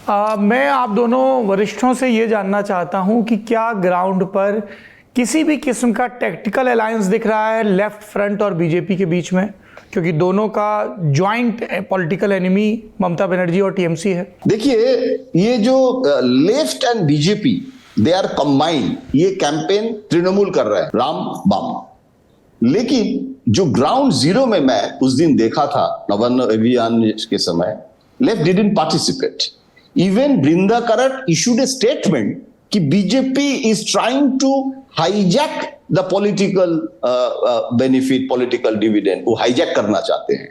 मैं आप दोनों वरिष्ठों से ये जानना चाहता हूं कि क्या ग्राउंड पर किसी भी किस्म का टैक्टिकल अलायंस दिख रहा है लेफ्ट फ्रंट और बीजेपी के बीच में, क्योंकि दोनों का joint political enemy Mamata Banerjee और टीएमसी है। देखिए, ये जो left and BJP they are combined, ये कैंपेन तृणमूल कर रहा है, राम बाम। लेकिन जो ग्राउंड जीरो में मैं उस दिन देखा था नवान्न अभियान के समय, left didn't participate. Even Brinda Karat issued a statement कि BJP is trying to hijack the political benefit, political dividend, वो हाईजैक करना चाहते हैं।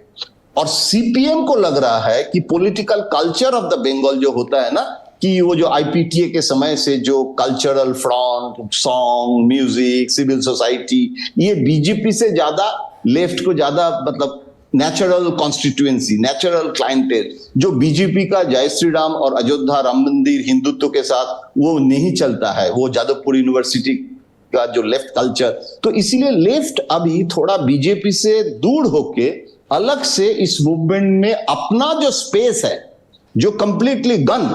और सीपीएम को लग रहा है कि political culture of the Bengal जो होता है ना, कि वो जो आईपीटीए के समय से जो cultural front, song, music, civil society, ये बीजेपी से ज्यादा लेफ्ट को ज्यादा मतलब नेचुरल कॉन्स्टिट्यूएंसी, नेचुरल क्लाइंटेल, जो बीजेपी का जय श्री राम और अयोध्या राम मंदिर हिंदुत्व के साथ वो नहीं चलता है, वो जादवपुर यूनिवर्सिटी का जो लेफ्ट कल्चर। तो इसीलिए लेफ्ट अभी थोड़ा बीजेपी से दूर होके अलग से इस मूवमेंट में अपना जो स्पेस है, जो कंप्लीटली गन,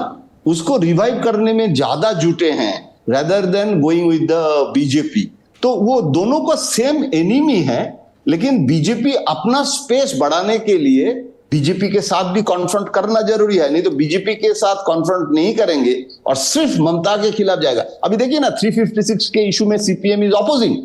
उसको रिवाइव करने में ज्यादा जुटे हैं rather than going with the BJP. तो वो दोनों का सेम एनिमी है, लेकिन बीजेपी अपना स्पेस बढ़ाने के लिए बीजेपी के साथ भी कॉन्फ्रंट करना जरूरी है। नहीं तो बीजेपी के साथ कॉन्फ्रंट नहीं करेंगे और सिर्फ ममता के खिलाफ जाएगा। अभी देखिए ना, 356 के इशू में सीपीएम इज ऑपोजिंग,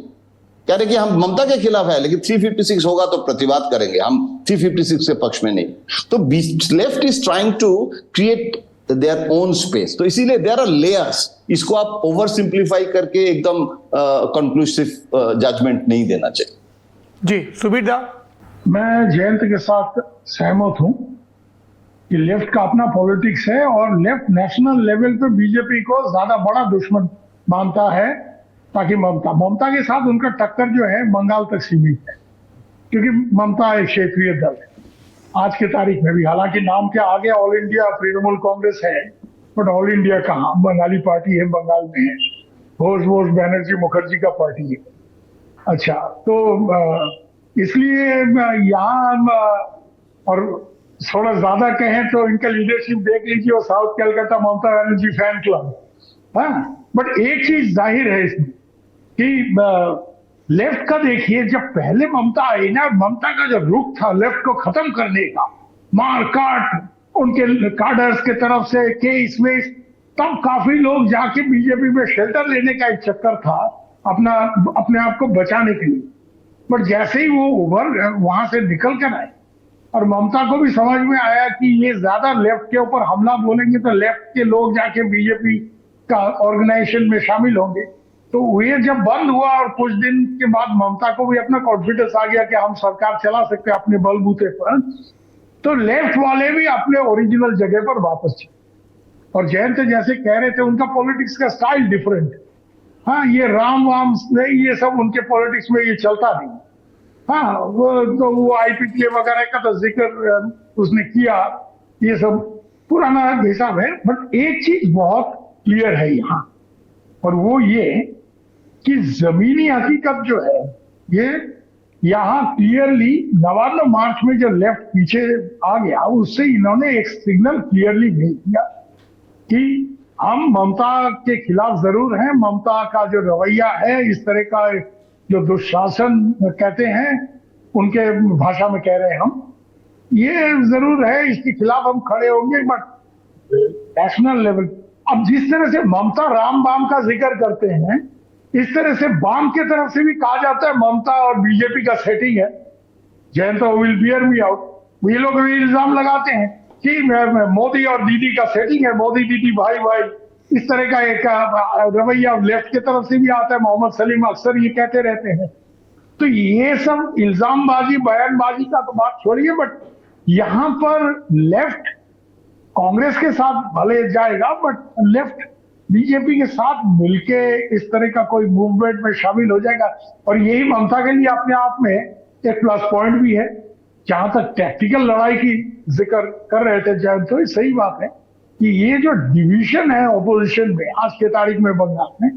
कह रहे कि हम ममता के खिलाफ है, लेकिन 356 होगा तो प्रतिवाद करेंगे, हम 356 के पक्ष में नहीं। तो left is trying to create their own space. तो इसीलिए देयर आर लेयर्स, इसको आप ओवर सिंप्लीफाई करके एकदम कंक्लूसिव जजमेंट नहीं देना चाहिए। जी सुबीर दा। मैं जयंत के साथ सहमत हूं कि लेफ्ट का अपना पॉलिटिक्स है और लेफ्ट नेशनल लेवल पे बीजेपी को ज्यादा बड़ा दुश्मन मानता है, ताकि ममता के साथ उनका टक्कर जो है बंगाल तक सीमित है, क्योंकि ममता एक क्षेत्रीय दल है आज के तारीख में भी। हालांकि नाम के आगे ऑल इंडिया तृणमूल कांग्रेस है, बट ऑल इंडिया कहाँ, बंगाली पार्टी है, बंगाल में है, घोष बनर्जी मुखर्जी का पार्टी है। अच्छा, तो इसलिए यहाँ और थोड़ा ज्यादा कहें तो इनका लीडरशिप देख लीजिए, और south Calcutta Mamata Banerjee fan club. हाँ, बट एक चीज जाहिर है इसमें कि लेफ्ट का देखिए, जब पहले ममता आई ना, ममता का जो रुख था लेफ्ट को खत्म करने का, मार काट उनके काडर्स के तरफ से, केस वेस, तब काफी लोग जाके बीजेपी में शेल्टर लेने का एक चक्कर था अपने आप को बचाने के लिए। बट जैसे ही वो वहां से निकल कर आए और ममता को भी समझ में आया कि ये ज्यादा लेफ्ट के ऊपर हमला बोलेंगे तो लेफ्ट के लोग जाके बीजेपी का ऑर्गेनाइजेशन में शामिल होंगे, तो ये जब बंद हुआ और कुछ दिन के बाद ममता को भी अपना कॉन्फिडेंस आ गया कि हम सरकार चला सकते हैं अपने बलबूते पर, तो लेफ्ट वाले भी अपने ओरिजिनल जगह पर वापस चले। और जयंत जैसे कह रहे थे, उनका पॉलिटिक्स का स्टाइल डिफरेंट है। हाँ, ये राम वाम नहीं, ये सब उनके पॉलिटिक्स में ये चलता नहीं। हाँ, वो आईपीटीए वगैरह का तो जिक्र उसने किया, ये सब पुराना हिसाब है। बट एक चीज बहुत क्लियर है यहाँ, और वो ये कि जमीनी हकीकत जो है, ये यहाँ क्लियरली नवान्न मार्च में जो लेफ्ट पीछे आ गया, उससे इन्होंने एक सिग्नल क्लियरली भेज दिया कि हम ममता के खिलाफ जरूर हैं। ममता का जो रवैया है, इस तरह का जो दुशासन कहते हैं, उनके भाषा में कह रहे हैं हम, ये जरूर है, इसके खिलाफ हम खड़े होंगे। बट नेशनल लेवल, अब जिस तरह से ममता राम बाम का जिक्र करते हैं, इस तरह से बाम के तरफ से भी कहा जाता है ममता और बीजेपी का सेटिंग है। Jayant will beer me out, ये लोग भी इल्जाम लगाते हैं कि मोदी और दीदी का सेटिंग है, मोदी दीदी भाई भाई, इस तरह का एक रवैया लेफ्ट की तरफ से भी आता है। मोहम्मद सलीम अक्सर ये कहते रहते हैं। तो ये सब इल्जामबाजी, बयानबाजी का तो बात छोड़िए, बट यहां पर लेफ्ट कांग्रेस के साथ भले जाएगा, बट लेफ्ट बीजेपी के साथ मिलके इस तरह का कोई मूवमेंट में शामिल हो जाएगा। और यही ममता के लिए अपने आप में एक प्लस पॉइंट भी है। जहां तक टैक्टिकल लड़ाई की जिक्र कर रहे थे जयंत, तो सही बात है कि ये जो डिवीजन है ऑपोजिशन में आज के तारीख में बंगाल में,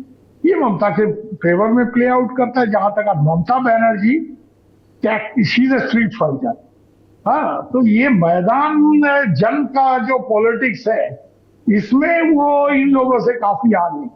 ये ममता के फेवर में प्ले आउट करता है। जहां तक आप Mamata Banerjee she is a street fighter, हाँ, तो ये मैदान जंग का जो पॉलिटिक्स है, इसमें वो इन लोगों से काफी आगे।